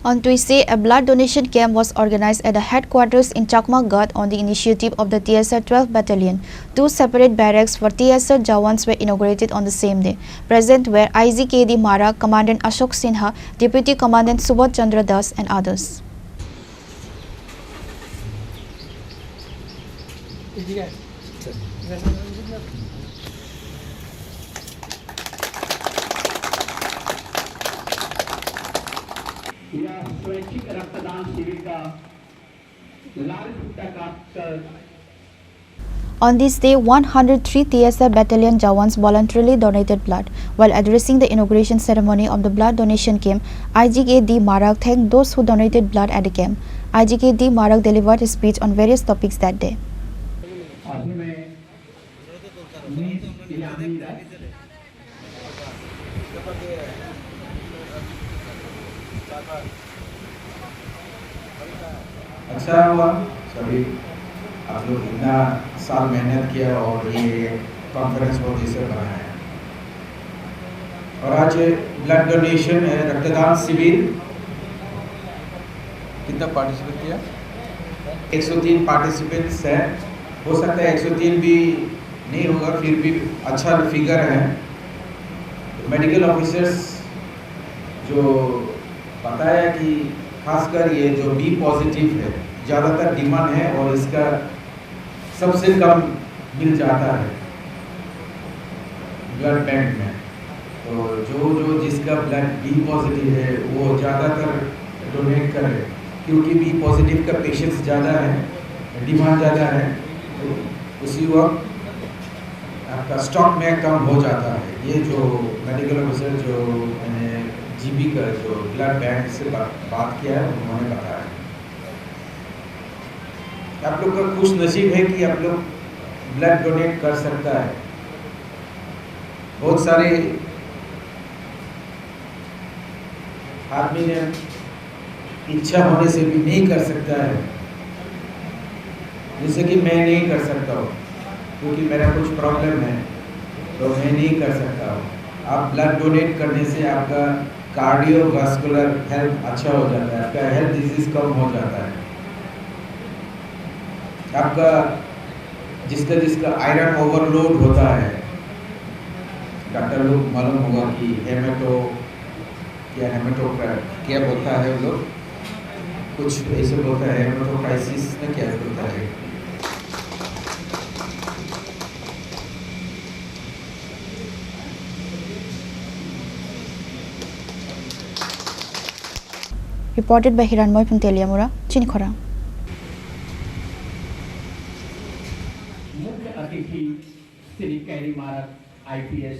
On Tuesday, a blood donation camp was organized at the headquarters in Chakmagarh on the initiative of the TSR 12th Battalion. Two separate barracks for TSR Jawans were inaugurated on the same day. Present were IGKD Mara, Commandant Ashok Sinha, Deputy Commandant Subodh Chandra Das and others. यह स्वैच्छिक रक्तदान शिविर का लाल फुट्टा काटकर On this day, 103 TSR Battalion Jawans voluntarily donated blood. While addressing the inauguration ceremony of the blood donation camp, IGKD Marak thanked those who donated blood at the camp. IGKD Marak delivered a speech on various topics that day. अच्छा हुआ सभी आप लोग इतना साल मेहनत किया और ये कॉन्फ्रेंस बहुत इसे बनाया है। और आज ब्लड डोनेशन है, रक्तदान शिविर। कितना पार्टिसिपेट किया? 103 पार्टिसिपेंट्स हैं। हो सकता है 103 भी नहीं होगा, फिर भी अच्छा फिगर है। मेडिकल ऑफिसर्स जो बताया कि खासकर ये जो बी पॉजिटिव है ज़्यादातर डिमांड है और इसका सबसे कम मिल जाता है ब्लड बैंक में। तो जो जिसका ब्लड बी पॉजिटिव है वो ज़्यादातर डोनेट करे, क्योंकि बी पॉजिटिव का पेशेंट्स ज़्यादा है, डिमांड ज़्यादा है, तो उसी वक्त आपका स्टॉक में कम हो जाता है। ये जो मेडिकल ऑफिसर जो मैंने जीबी का जो ब्लड बैंक से बात किया है उन्होंने बताया। आप लोग का खुश नसीब है कि आप लोग ब्लड डोनेट कर सकता है। बहुत सारे आदमी ने इच्छा होने से भी नहीं कर सकता है, जैसे कि मैं नहीं कर सकता हूँ क्योंकि मेरा कुछ प्रॉब्लम है तो मैं नहीं कर सकता हूँ। आप ब्लड डोनेट करने से आपका कार्डियोवास्कुलर हेल्थ अच्छा हो जाता है, आपका हेल्थ डिजीज कम हो जाता है। आपका जिसका आयरन ओवरलोड होता है, डॉक्टर लोग मालूम होगा कि क्या बोलता है, वो लोग कुछ ऐसे बोलता है हेमेटोक्राइसिस में क्या बोलता है। Reported by Hiranmoy from Teliamura, Chinkhora. मुख्य अतिथि श्री कैरी मारक IPS।